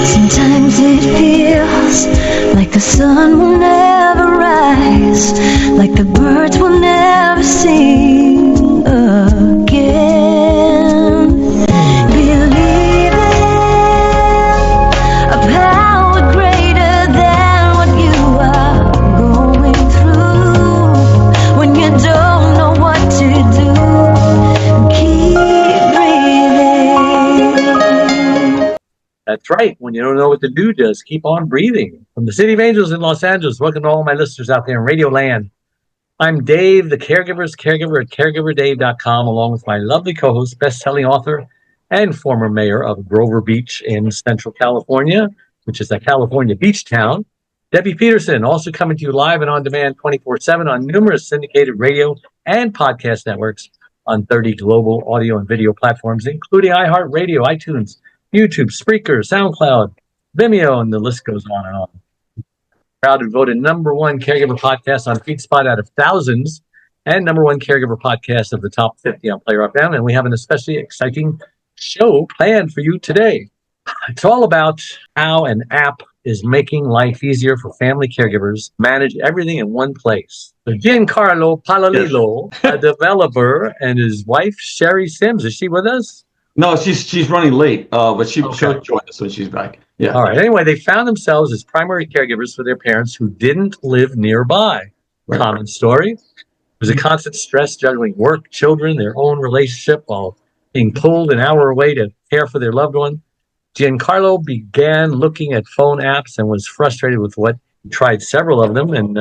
Sometimes it feels like the sun will never rise, like the birds will never sing again. Believe in a power greater than what you are going through. When you don't know what to do, keep breathing. That's right. When you don't know what to do, just keep on breathing. From the City of Angels in Los Angeles, welcome to all my listeners out there in Radio Land. I'm Dave, the Caregivers caregiver at caregiverdave.com, along with my lovely co-host, best-selling author, and former mayor of Grover Beach in Central California, which is a California beach town, Debbie Peterson, also coming to you live and on demand 24/7 on numerous syndicated radio and podcast networks on 30 global audio and video platforms, including iHeartRadio, iTunes, YouTube, Spreaker, SoundCloud, Vimeo, and the list goes on and on. Proud to be voted #1 caregiver podcast on FeedSpot out of thousands, and #1 caregiver podcast of the top 50 on Player FM. And we have an especially exciting show planned for you today. It's all about how an app is making life easier for family caregivers, manage everything in one place. So Giancarlo Paolillo, a developer, and his wife, Sherrie Sims. Is she with us? No, she's running late, but she'll join us when she's back. Yeah. All right. Anyway, they found themselves as primary caregivers for their parents who didn't live nearby. Right. Common story. It was a constant stress juggling work, children, their own relationship, while being pulled an hour away to care for their loved one. Giancarlo began looking at phone apps and was frustrated with what he tried several of them and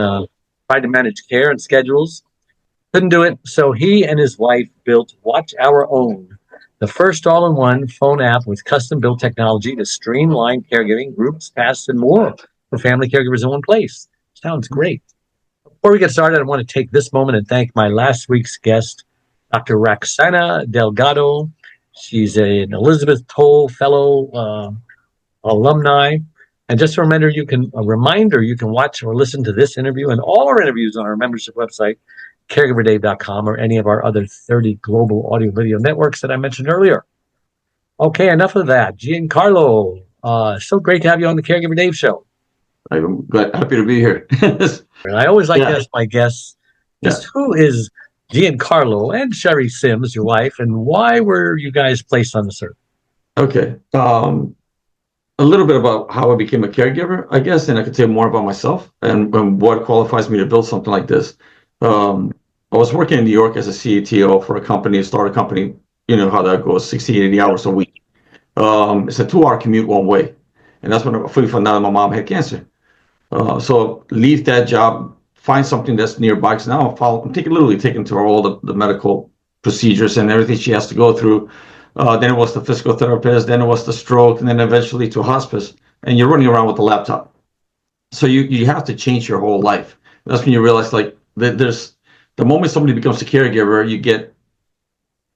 tried to manage care and schedules. Couldn't do it. So he and his wife built Watch Our Own, the first all-in-one phone app with custom-built technology to streamline caregiving, groups, tasks, and more for family caregivers in one place. Sounds great. Before we get started, I want to take this moment and thank my last week's guest, Dr. Roxana Delgado. She's an Elizabeth Toll Fellow alumni. And just a reminder, you can watch or listen to this interview and all our interviews on our membership website, caregiverdave.com, or any of our other 30 global audio video networks that I mentioned earlier. Okay, enough of that. Giancarlo, so great to have you on the Caregiver Dave Show. I'm happy to be here. And I always like to ask my guests, just who is Giancarlo and Sherrie Sims, your wife, and why were you guys placed on this earth? Okay. A little bit about how I became a caregiver, I guess, and I could say more about myself and what qualifies me to build something like this. I was working in New York as a CTO for a company, start a company, you know how that goes, 60, 80 hours a week. It's a 2-hour commute one way. And that's when I fully found out my mom had cancer. So leave that job, find something that's nearby. Because now I'm literally taking to her all the medical procedures and everything she has to go through. Then it was the physical therapist, then it was the stroke, and then eventually to hospice. And you're running around with a laptop. So you have to change your whole life. That's when you realize, like, there's the moment somebody becomes a caregiver, you get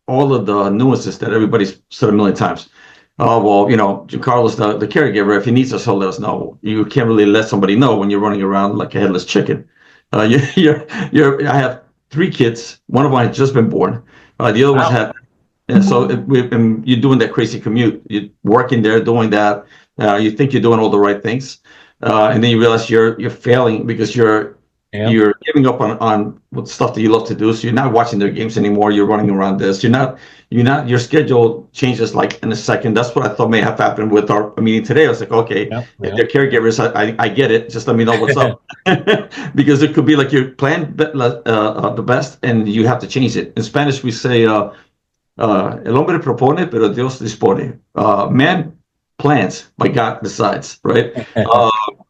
all of the nuances that everybody's said a million times. Well, you know, Giancarlo's the caregiver. If he needs us, he'll let us know. You can't really let somebody know when you're running around like a headless chicken. I have 3 kids. One of them had just been born. The other ones had, and so you're doing that crazy commute. You're working there, doing that. You think you're doing all the right things, and then you realize you're failing because you're giving up on stuff that you love to do. So you're not watching their games anymore. You're running around this. Your schedule changes like in a second. That's what I thought may have happened with our meeting today. I was like, okay, if they're caregivers, I get it. Just let me know what's up. Because it could be like you're planned the best and you have to change it. In Spanish, we say, el hombre propone, pero Dios dispone. Man plans, but God decides, right?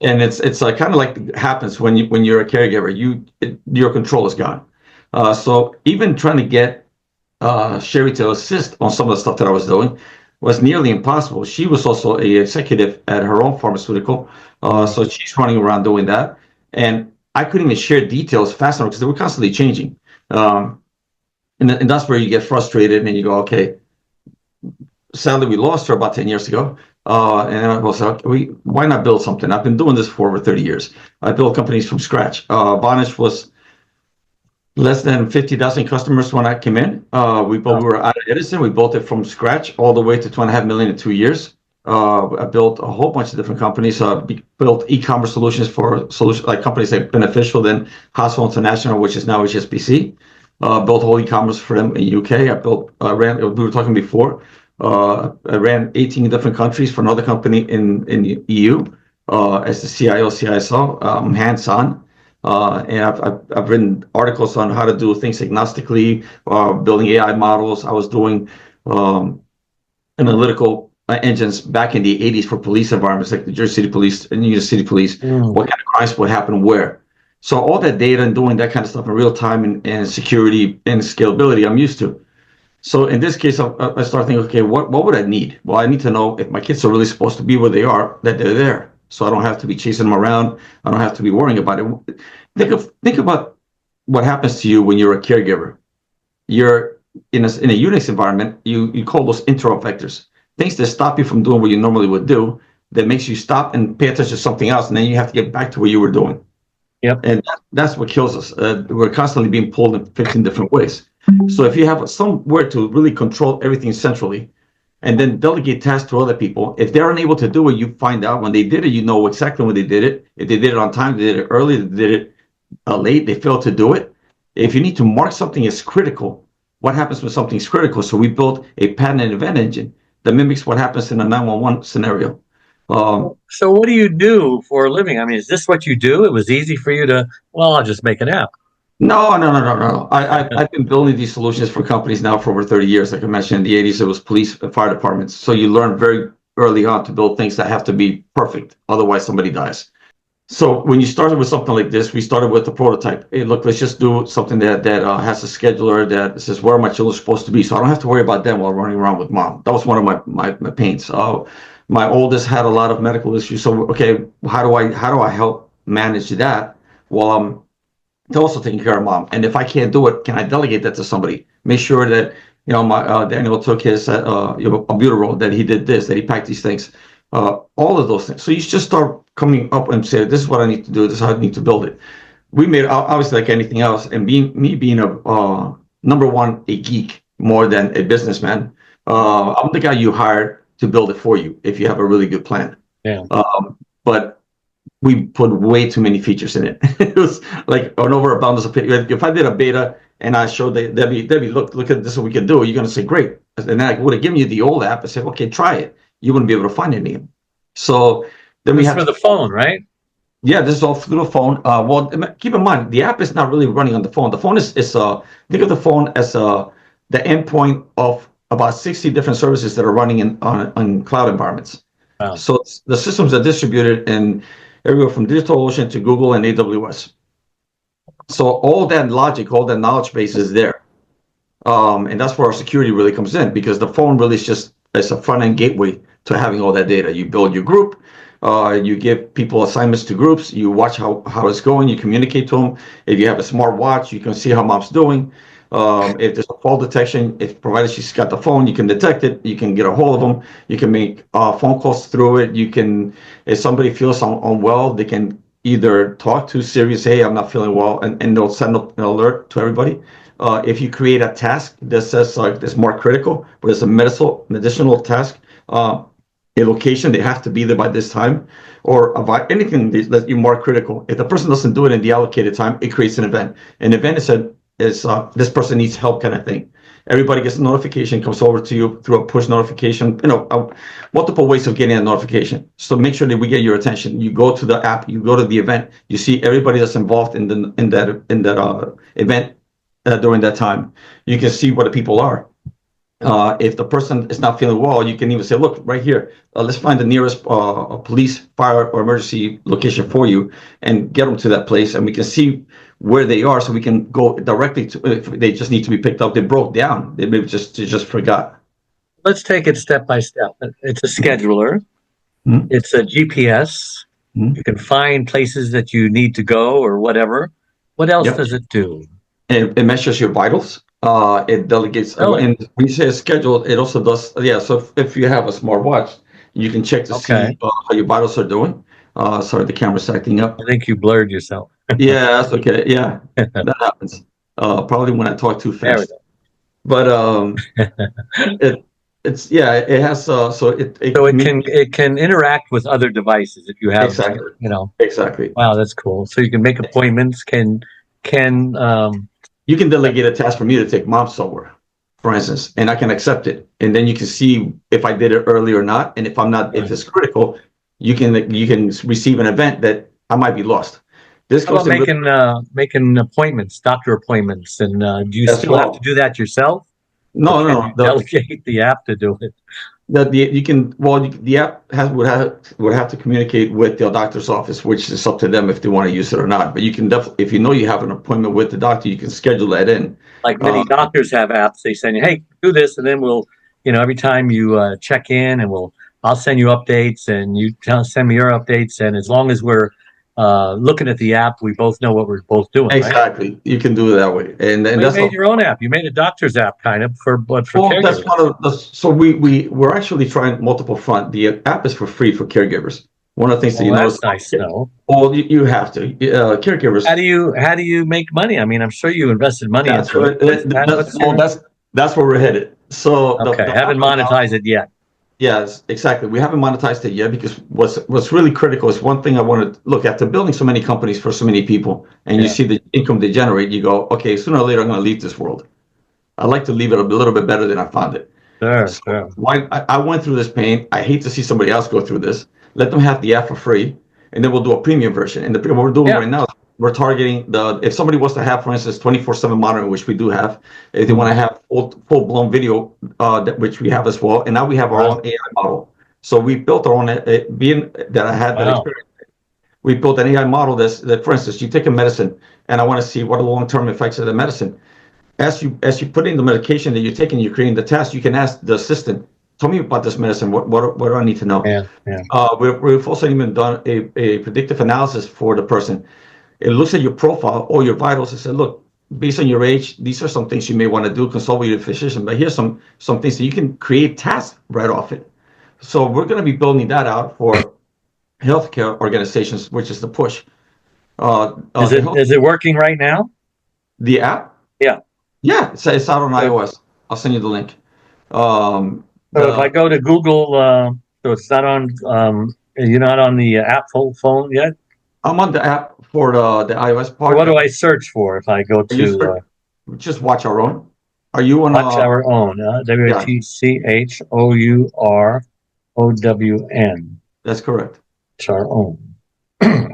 And it's kind of like happens when you're a caregiver. Your control is gone. So even trying to get Sherrie to assist on some of the stuff that I was doing was nearly impossible. She was also an executive at her own pharmaceutical, so she's running around doing that. And I couldn't even share details fast enough because they were constantly changing. And that's where you get frustrated and you go, okay, sadly, we lost her about 10 years ago. And I was like, why not build something? I've been doing this for over 30 years. I built companies from scratch. Vonage was less than 50,000 customers when I came in. We were out of Edison. We built it from scratch all the way to $2.5 million in 2 years. I built a whole bunch of different companies. Built e-commerce solutions for solutions like companies like Beneficial, then Household International, which is now HSBC. Built whole e-commerce for them in UK. Ran. We were talking before. I ran 18 different countries for another company in the EU as the CIO, CISO. I'm hands-on. And I've written articles on how to do things agnostically, building AI models. I was doing analytical engines back in the 80s for police environments like the Jersey City Police and New York City Police. What kind of crimes would happen where. So all that data and doing that kind of stuff in real time and security and scalability, I'm used to. So in this case, I start thinking, okay, what would I need? Well, I need to know if my kids are really supposed to be where they are, that they're there. So I don't have to be chasing them around. I don't have to be worrying about it. Think about what happens to you when you're a caregiver. You're in a Unix environment, you call those interrupt vectors, things that stop you from doing what you normally would do, that makes you stop and pay attention to something else, and then you have to get back to what you were doing. Yep. And that's what kills us. We're constantly being pulled in 15 different ways. So if you have somewhere to really control everything centrally, and then delegate tasks to other people, if they're unable to do it, you find out when they did it, you know exactly when they did it. If they did it on time, they did it early, they did it late, they failed to do it. If you need to mark something as critical, what happens when something's critical? So we built a pattern and event engine that mimics what happens in a 911 scenario. So what do you do for a living? I mean, is this what you do? It was easy for you to, well, I'll just make an app. No. I've been building these solutions for companies now for over 30 years. Like I mentioned, in the 80s, it was police and fire departments. So you learn very early on to build things that have to be perfect. Otherwise, somebody dies. So when you started with something like this, we started with the prototype. Hey, look, let's just do something that has a scheduler that says where are my children supposed to be, so I don't have to worry about them while running around with mom. That was one of my pains. My oldest had a lot of medical issues, so okay, how do I help manage that while I'm also taking care of mom? And if I can't do it, can I delegate that to somebody? Make sure that my Daniel took his albuterol, that he did this, that he packed these things. All of those things. So you just start coming up and say, this is what I need to do. This is how I need to build it. We made, obviously, like anything else, and being a number one, a geek more than a businessman, I'm the guy you hire to build it for you if you have a really good plan. Yeah. But we put way too many features in it. It was like an overabundance of features. If I did a beta and I showed Debbie, look at this, what we can do, you're going to say, great. And then I would have given you the old app and said, okay, try it. You wouldn't be able to find any of them. So then we have for the phone, right? Yeah, this is all through the phone. Well, keep in mind, the app is not really running on the phone. The phone is think of the phone as the endpoint of about 60 different services that are running on cloud environments. Wow. So the systems are distributed in everywhere from DigitalOcean to Google and AWS. So all that logic, all that knowledge base is there. And that's where our security really comes in, because the phone really is just it's a front-end gateway to having all that data. You build your group, you give people assignments to groups, you watch how it's going, you communicate to them. If you have a smart watch, you can see how mom's doing. If there's a fall detection, provided she's got the phone, you can detect it, you can get a hold of them, you can make phone calls through it. You can, if somebody feels unwell, they can either talk to Siri, say, hey, I'm not feeling well, and they'll send up an alert to everybody. If you create a task that says it's more critical, but it's a medicinal task, a location, they have to be there by this time, or about anything that you mark critical. If the person doesn't do it in the allocated time, it creates an event. An event is this person needs help kind of thing. Everybody gets a notification, comes over to you through a push notification, multiple ways of getting a notification. So make sure that we get your attention. You go to the app, you go to the event, you see everybody that's involved in that event. During that time, you can see where the people are. If the person is not feeling well, you can even say, look, right here, let's find the nearest police, fire, or emergency location for you and get them to that place. And we can see where they are, so we can go directly to, if they just need to be picked up. They broke down. They maybe just forgot. Let's take it step by step. It's a scheduler. Mm-hmm. It's a GPS. Mm-hmm. You can find places that you need to go or whatever. What else does it do? It measures your vitals. It delegates. And when you say schedule, it also does. Yeah. So if you have a smart watch, you can check to see how your vitals are doing. Sorry, the camera's acting up. I think you blurred yourself. Yeah, that's okay. Yeah, that happens. Probably when I talk too fast. But It has so it can interact with other devices if you have exactly. Exactly. Wow, that's cool. So you can make appointments. Can You can delegate a task for me to take mom somewhere, for instance, and I can accept it, and then you can see if I did it early or not, and if I'm not, if it's critical, you can receive an event that I might be lost. This how goes about in making appointments, doctor appointments, and do you as still have to well. do that yourself, or No, can no, you delegate the app to do it? you can the app would have to communicate with the doctor's office, which is up to them if they want to use it or not. But you can definitely, if you know you have an appointment with the doctor, you can schedule that in. Like Uh, many doctors have apps, they send you, hey, do this, and then we'll, every time you check in, and I'll send you updates, and you send me your updates, and as long as we're looking at the app, we both know what we're both doing, right? exactly, you can do it that way, and Well, you that's made your own app. You made a doctor's app, kind of, but for well, that's caregivers. one of the. So we're actually trying multiple front. The app is for free for caregivers. One of the things that Well, you notice. that's nice to know. Well, you have to. Caregivers. How do you make money? I mean, I'm sure you invested money That's into it. what. That's where we're headed. So Okay, the haven't app right now. monetized it yet. Yes, exactly. We haven't monetized it yet because what's really critical is one thing I want to look after building so many companies for so many people, and you Yeah, see the income they generate. You go, okay, sooner or later I'm going to leave this world. I'd like to leave it a little bit better than I found it. sure, So sure. why I went through this pain. I hate to see somebody else go through this. Let them have the app for free, and then we'll do a premium version. And what we're doing Yeah. right now, we're targeting if somebody wants to have, for instance, 24/7 monitoring, which we do have. If they want to have full blown video, which we have as well. And now we have our Wow. own AI model. So we built our own. Being that I had that Wow. experience, we built an AI model that, for instance, you take a medicine, and I want to see what are the long term effects of the medicine. As you put in the medication that you're taking, you're creating the test. You can ask the assistant, "Tell me about this medicine. What do I need to know?" Yeah, yeah. We've also even done a predictive analysis for the person. It looks at your profile or your vitals and said, "Look, based on your age, these are some things you may want to do. Consult with your physician, but here's some things that you can create tasks right off it." So we're going to be building that out for healthcare organizations, which is the push. Is it working right now? The app? Yeah. Yeah, it's out on iOS. I'll send you the link. So if I go to Google, so it's not on. You're not on the Apple phone yet. I'm on the app for the iOS Or part. what do I search for if I go to Just watch our own. Are you on? Watch Our Own? Yeah, WATCHOUROWN. that's correct. Watch Our Own.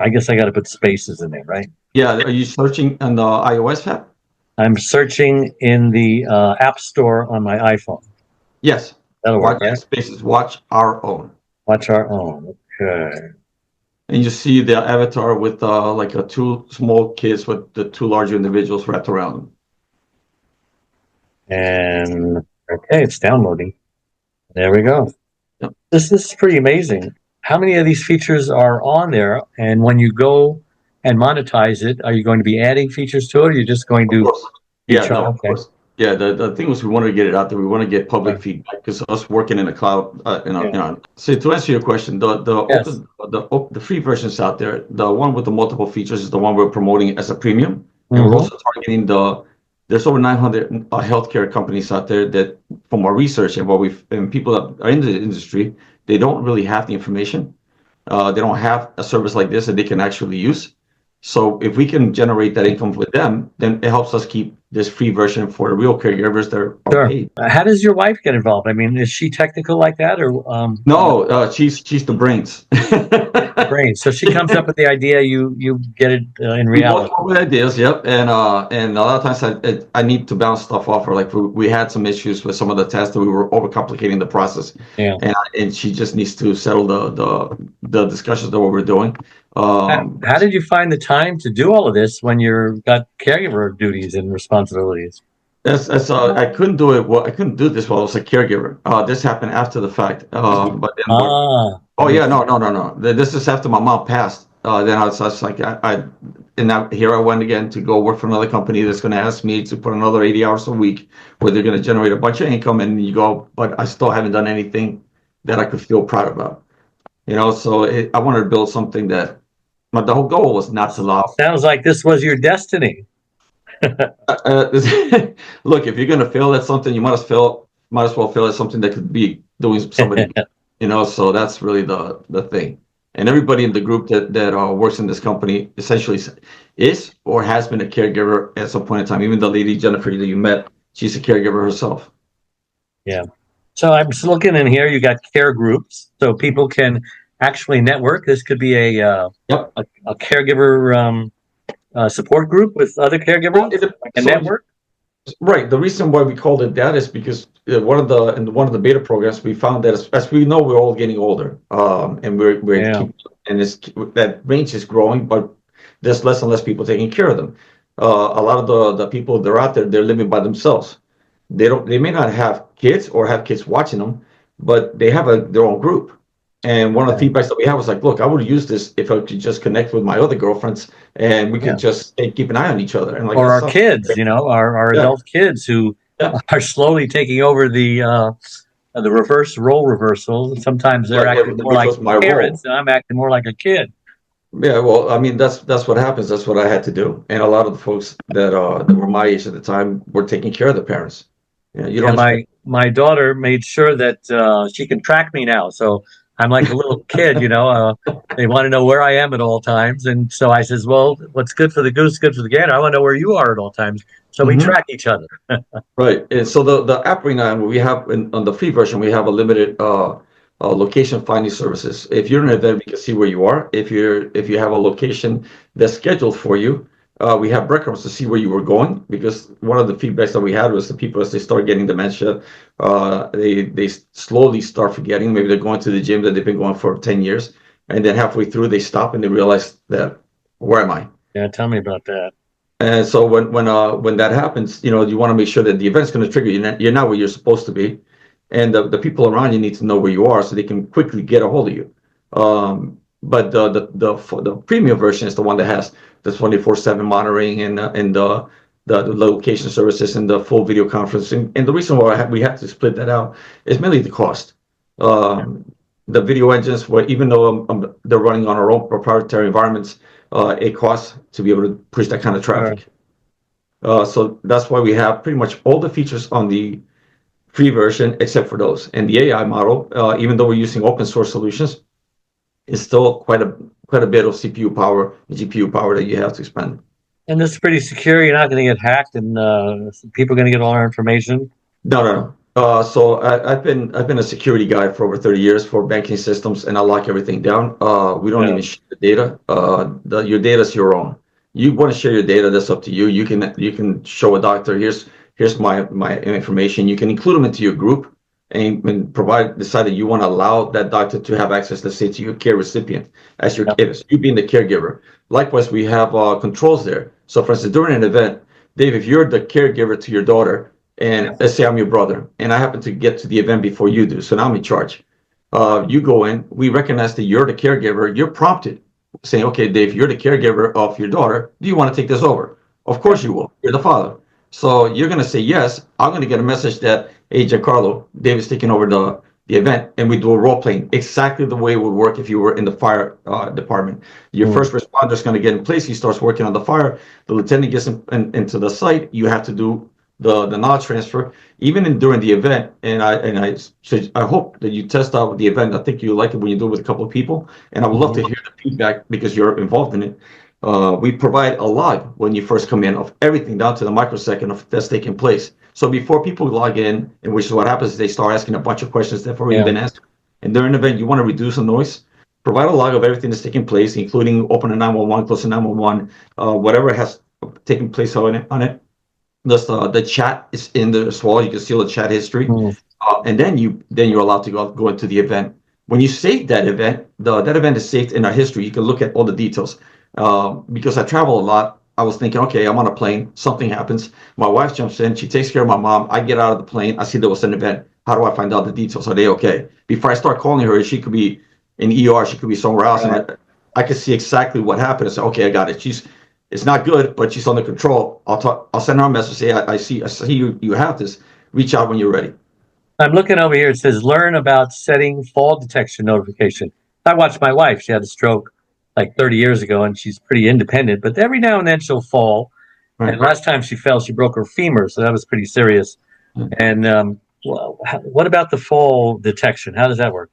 I guess I got to put spaces in there, right? Yeah, are you searching on the iOS app? I'm searching in the App Store on my iPhone. Yes. That'll work, right? Spaces. Watch our own. Watch Our Own. Okay. And you see the avatar with two small kids with the two larger individuals wrapped around them. And okay, it's downloading. There we go. Yep. This is pretty amazing. How many of these features are on there? And when you go and monetize it, are you going to be adding features to it, or are you just going to? Of course. Yeah, no, of Okay. course. Yeah, the thing was we wanted to get it out there. We want to get public feedback because us working in the cloud, So to answer your question, the free versions out there, the one with the multiple features is the one we're promoting as a premium, and we're also targeting there's over 900 healthcare companies out there that, from our research and people that are in the industry, they don't really have the information. They don't have a service like this that they can actually use. So if we can generate that income with them, then it helps us keep this free version for the real caregivers that are paid. How does your wife get involved? I mean, is she technical like that, or No, she's the brains. brain? So she comes up with the idea, you get it in reality. We both come up with ideas, yep. And a lot of times I need to bounce stuff off her. Like we had some issues with some of the tests that we were overcomplicating the process. Yeah. And she just needs to settle the discussions that we're doing. How did you find the time to do all of this when you've got caregiver duties and responsibilities? I couldn't do it. Well, I couldn't do this while I was a caregiver. This happened after the fact. But then, oh yeah, no. This is after my mom passed. Then I was like, here I went again to go work for another company that's going to ask me to put another 80 hours a week, where they're going to generate a bunch of income, and you go, but I still haven't done anything that I could feel proud about. So I wanted to build something that. But the whole goal was not to love. Sounds like this was your destiny. Look, if you're going to fail at something, you must fail might as well feel it's something that could be doing somebody, so that's really the thing. And everybody in the group that works in this company essentially is or has been a caregiver at some point in time. Even the lady Jennifer that you met, she's a caregiver herself. Yeah. So I'm just looking in here. You got care groups, so people can actually network. This could be Yep. a caregiver support group with other caregivers, like a network. Right. The reason why we called it that is because in one of the beta programs we found that as we know we're all getting older, and that range is growing, but there's less and less people taking care of them. A lot of the people that are out there, they're living by themselves. They may not have kids or have kids watching them, but they have their own group. And one of the feedbacks that we have was like, look, I would use this if I could just connect with my other girlfriends and we could just keep an eye on each other. And like, or our kids, our adult kids who are slowly taking over the reverse role reversals. Sometimes they're acting more like parents, and I'm acting more like a kid. Yeah, well, I mean, that's what happens. That's what I had to do. And a lot of the folks that were my age at the time were taking care of the parents. My daughter made sure that she can track me now. So I'm like a little kid, they want to know where I am at all times. And so I says, well, what's good for the goose, good for the gander. I want to know where you are at all times. So we track each other. Right. And so the app right now, we have on the free version, we have a limited location finding services. If you're in an event, we can see where you are. If you have a location that's scheduled for you, we have breadcrumbs to see where you were going, because one of the feedbacks that we had was the people, as they start getting dementia, they slowly start forgetting. Maybe they're going to the gym that they've been going for 10 years, and then halfway through they stop and they realize that, where am I? Yeah, tell me about that. And so when that happens, you want to make sure that the event's going to trigger you. You're not where you're supposed to be, and the people around you need to know where you are so they can quickly get a hold of you. But the premium version is the one that has the 24/7 monitoring and the location services and the full video conferencing. And the reason why we have to split that out is mainly the cost. The video engines, even though they're running on our own proprietary environments, it costs to be able to push that kind of traffic. So that's why we have pretty much all the features on the free version except for those. And the AI model, even though we're using open source solutions, is still quite a bit of CPU power and GPU power that you have to spend. And this is pretty secure. You're not going to get hacked, and people are going to get all our information. No. So I've been a security guy for over 30 years for banking systems, and I lock everything down. We don't even share the data. Your data is your own. You want to share your data, that's up to you. You can show a doctor, here's my information. You can include them into your group and decide that you want to allow that doctor to have access, let's say, to your care recipient as your you being the caregiver. Likewise, we have controls there. So for instance, during an event, Dave, if you're the caregiver to your daughter, and let's say I'm your brother, and I happen to get to the event before you do, so now I'm in charge. You go in, we recognize that you're the caregiver, you're prompted, saying, okay, Dave, you're the caregiver of your daughter, do you want to take this over? Of course you will, you're the father. So you're going to say yes. I'm going to get a message that, hey, Giancarlo, Dave is taking over the event, and we do a role playing exactly the way it would work if you were in the fire department. Your first responder is going to get in place. He starts working on the fire. The lieutenant gets into the site. You have to do the knowledge transfer, even during the event. And I hope that you test out the event. I think you like it when you do it with a couple of people. And I would love to hear the feedback because you're involved in it. We provide a log when you first come in of everything down to the microsecond of that's taking place. So before people log in, and which is what happens, is they start asking a bunch of questions that have already been asked. And during the event, you want to reduce the noise. Provide a log of everything that's taking place, including open a 911, close a 911, whatever has taken place on it. The chat is in there as well. You can see the chat history, and then you're allowed to go into the event. When you save that event, that event is saved in our history. You can look at all the details. Because I travel a lot, I was thinking, okay, I'm on a plane, something happens, my wife jumps in, she takes care of my mom, I get out of the plane, I see there was an event. How do I find out the details? Are they okay? Before I start calling her, she could be in ER, she could be somewhere else, and I could see exactly what happened and say, okay, I got it. It's not good, but she's under control. I'll send her a message, say, I see you have this. Reach out when you're ready. I'm looking over here. It says, learn about setting fall detection notification. I watched my wife. She had a stroke like 30 years ago, and she's pretty independent, but every now and then she'll fall. And last time she fell, she broke her femur, so that was pretty serious. And what about the fall detection? How does that work?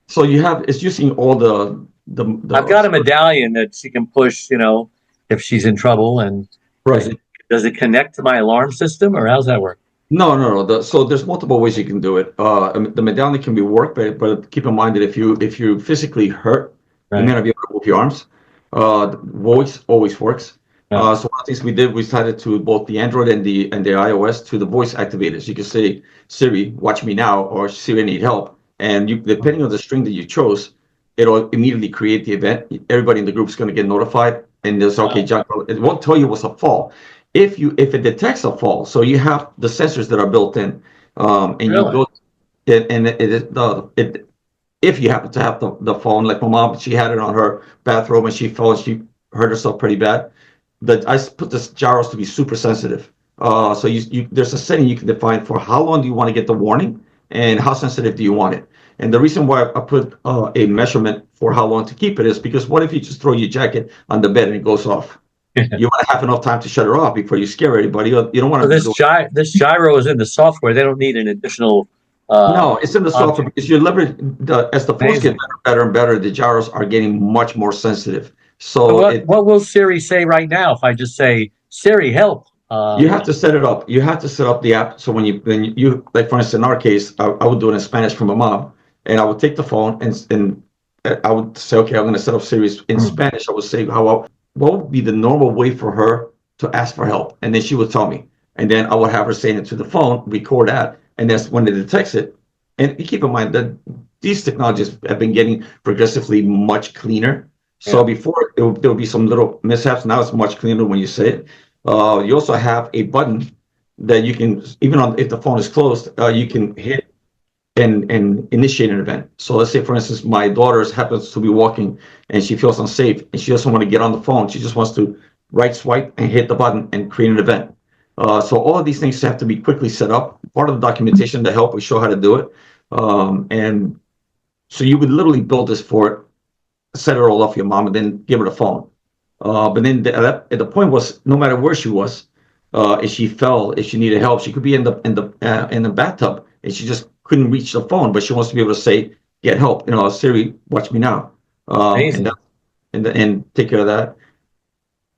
So it's using all the I've got a medallion that she can push, if she's in trouble. And does right. it does it connect to my alarm system, or how's that work? No, no, no. So there's multiple ways you can do it. The medallion can be worked, but keep in mind that if you physically hurt, you may Right. not be able to move your arms. The voice always works. Yeah. So one of the things we did, we started to both the Android and the iOS to the voice activators. You can say, Siri, watch me now, or Siri, I need help. And depending on the string that you chose, it'll immediately create the event. Everybody in the group is going to get notified, and there's okay, Wow. John. It won't tell you what's a fall. If it detects a fall, so you have the sensors that are built in, and you Really? go and it if you happen to have the phone, like my mom, she had it on her bathrobe and she fell and she hurt herself pretty bad. I put this gyros to be super sensitive. So there's a setting you can define for how long do you want to get the warning and how sensitive do you want it. And the reason why I put a measurement for how long to keep it is because what if you just throw your jacket on the bed and it goes off? You want to have enough time to shut it off before you scare anybody. You don't want So to do. this gyro is in the software. They don't need an additional No, it's in the software object. because you leverage as the phones get Amazing. better, better and better, the gyros are getting much more sensitive. So So what will Siri say right now if I just say, Siri, help? you have to set it up. You have to set up the app. So when you like for instance in our case, I would do it in Spanish from my mom, and I would take the phone and I would say, okay, I'm going to set up series in Spanish. I would say what would be the normal way for her to ask for help, and then she would tell me, and then I would have her saying it to the phone, record that, and that's when it detects it. And you keep in mind that these technologies have been getting progressively much cleaner. So Yeah. before there would be some little mishaps. Now it's much cleaner when you say it. You also have a button that you can, even on if the phone is closed, you can hit and initiate an event. So let's say, for instance, my daughter happens to be walking and she feels unsafe and she doesn't want to get on the phone. She just wants to right swipe and hit the button and create an event. So all of these things have to be quickly set up. Part of the documentation to help, we show how to do it. And so you would literally build this for it, set it all off your mom, and then give her the phone. But then the point was, no matter where she was, if she fell, if she needed help, she could be in the bathtub and she just couldn't reach the phone, but she wants to be able to say, "Get help!" Siri, watch me now, and Amazing. and take care of that.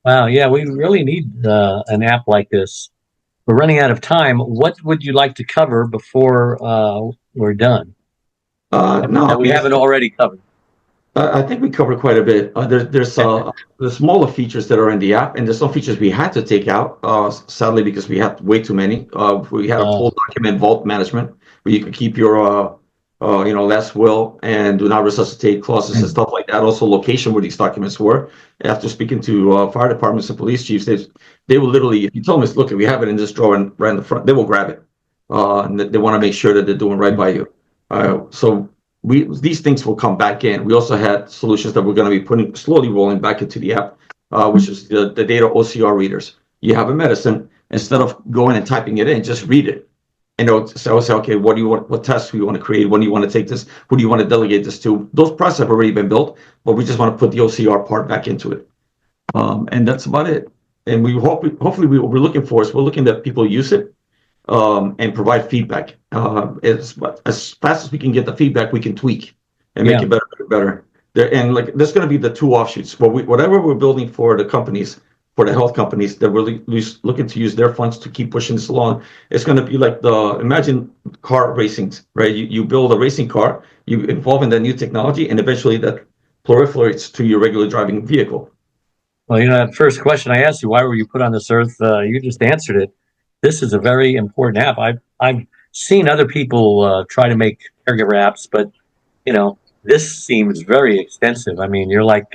Wow. Yeah, we really need an app like this. We're running out of time. What would you like to cover before we're done No, I that we mean, haven't already covered? I think we covered quite a bit. The smaller features that are in the app, and there's some features we had to take out, sadly, because we had way too many. We had a Uh, full document vault management where you could keep your, last will and do not resuscitate clauses and stuff like that. Also, location where these documents were. After speaking to fire departments and police chiefs, they will literally, if you tell them, look, we have it in this drawer and right in the front, they will grab it. And they want to make sure that they're doing right by you. So these things will come back in. We also had solutions that we're going to be putting slowly rolling back into the app, which is the data OCR readers. You have a medicine, instead of going and typing it in, just read it. And it'll say, okay, what do you want? What tests do you want to create? When do you want to take this? Who do you want to delegate this to? Those processes have already been built, but we just want to put the OCR part back into it. And that's about it. And hopefully what we're looking for is we're looking that people use it and provide feedback. As fast as we can get the feedback, we can tweak and make yeah. it better, better. And like there's going to be the two offshoots. Whatever we're building for the companies, for the health companies that we're looking to use their funds to keep pushing this along, it's going to be like imagine car racing, right? You build a racing car, you involve in that new technology, and eventually that proliferates to your regular driving vehicle. Well, that first question I asked you, why were you put on this earth? You just answered it. This is a very important app. I've seen other people try to make caregiver apps, but this seems very extensive. I mean, you're like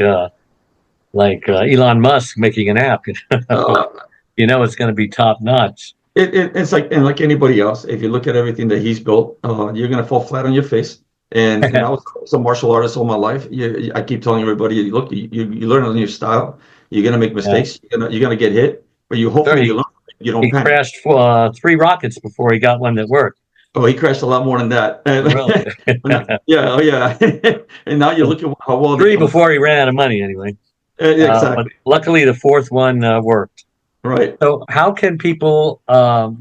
Elon Musk making an app. Uh, It's going to be top notch. it's like anybody else. If you look at everything that he's built, you're gonna fall flat on your face. And I was a martial artist all my life. I keep telling everybody, look, you learn on your style. You're gonna make mistakes. You're gonna get hit, but hopefully you learn. You don't He panic. crashed 3 rockets before he got one that worked. Oh, he crashed a lot more than that. Really? Yeah, oh yeah. And now you look at how well 3 before he ran out of money, anyway. Yeah, exactly. But luckily, the 4th one worked. Right. So how can people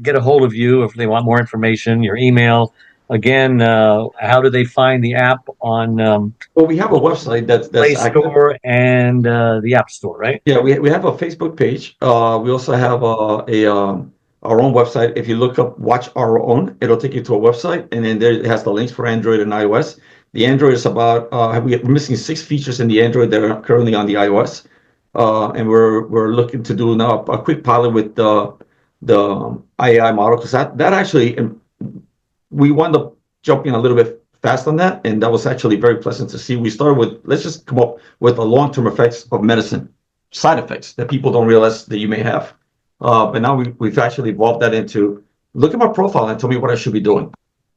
get a hold of you if they want more information, your email? Again, how do they find the app on Well, we have a website Play that's active. Store and the App Store, right? Yeah, we have a Facebook page. We also have our own website. If you look up Watch Our Own, it'll take you to a website, and then there it has the links for Android and iOS. The Android is about we're missing 6 features in the Android that are currently on the iOS, and we're looking to do now a quick pilot with the AI model because that actually we wound up jumping a little bit fast on that, and that was actually very pleasant to see. We started with let's just come up with the long-term effects of medicine, side effects that people don't realize that you may have. But now we've actually evolved that into look at my profile and tell me what I should be doing,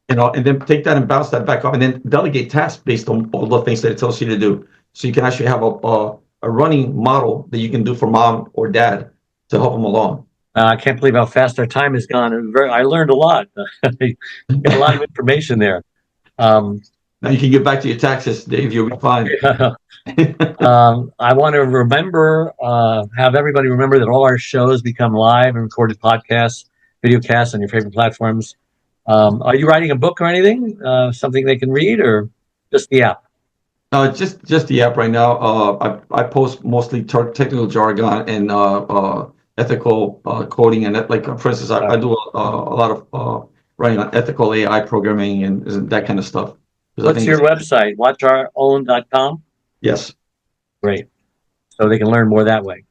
and then take that and bounce that back up, and then delegate tasks based on all the things that it tells you to do. So you can actually have a running model that you can do for mom or dad to help them along. I can't believe how fast our time has gone. I learned a lot. I got a lot of information there. Now you can get back to your taxes, Dave. You'll be fine. I want to have everybody remember that all our shows become live and recorded podcasts, video casts on your favorite platforms. Are you writing a book or anything? Something they can read, or just the app? Just the app right now. I post mostly technical jargon and ethical coding, and like for instance, I do a lot of writing on ethical AI programming and that kind of stuff. What's your website? WatchOurOwn.com? Yes. Great. So they can learn more that way.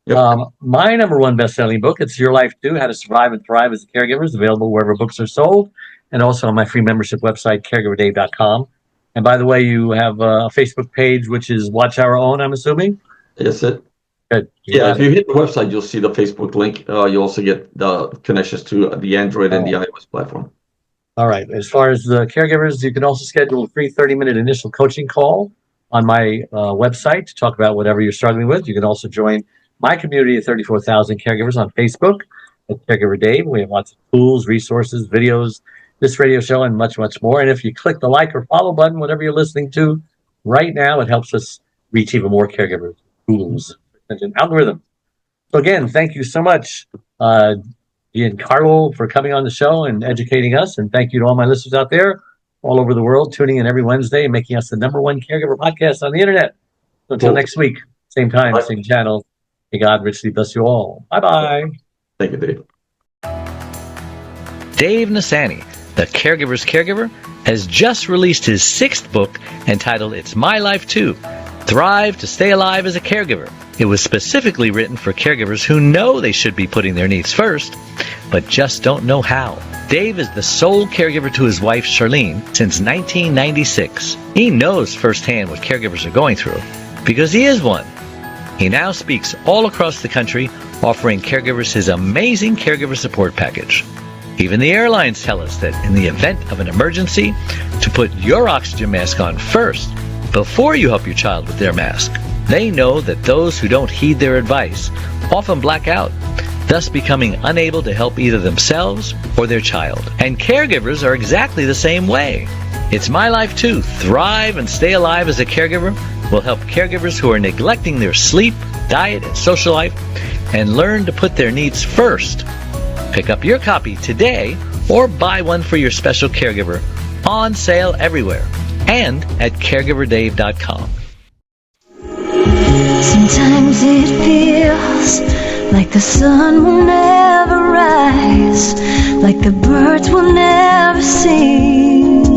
Yep. My number one best-selling book, It's Your Life Too, How to Survive and Thrive as a Caregiver, is available wherever books are sold, and also on my free membership website, caregiverdave.com. And by the way, you have a Facebook page, which is Watch Our Own, I'm assuming? Yes, it. Good. Yeah, if you hit the website, you'll see the Facebook link. You'll also get the connections to the Android and the iOS platform. All right. As far as the caregivers, you can also schedule a free 30-minute initial coaching call on my website to talk about whatever you're struggling with. You can also join my community of 34,000 caregivers on Facebook at Caregiver Dave. We have lots of tools, resources, videos, this radio show, and much, much more. And if you click the like or follow button, whatever you're listening to right now, it helps us reach even more caregivers, tools, and algorithm. So again, thank you so much, Giancarlo, for coming on the show and educating us. And thank you to all my listeners out there all over the world tuning in every Wednesday and making us the #1 caregiver podcast on the internet. So until next week, same time, same channel. May God richly bless you all. Bye-bye. Thank you, Dave. Dave Nasani, the Caregiver's Caregiver, has just released his 6th book entitled It's My Life Too, Thrive to Stay Alive as a Caregiver. It was specifically written for caregivers who know they should be putting their needs first, but just don't know how. Dave is the sole caregiver to his wife, Charlene, since 1996. He knows firsthand what caregivers are going through, because he is one. He now speaks all across the country, offering caregivers his amazing caregiver support package. Even the airlines tell us that in the event of an emergency, to put your oxygen mask on first, before you help your child with their mask. They know that those who don't heed their advice often black out, thus becoming unable to help either themselves or their child. And caregivers are exactly the same way. It's My Life Too, Thrive and Stay Alive as a Caregiver will help caregivers who are neglecting their sleep, diet, and social life and learn to put their needs first. Pick up your copy today or buy one for your special caregiver, on sale everywhere and at caregiverdave.com. Sometimes it feels like the sun will never rise, like the birds will never sing.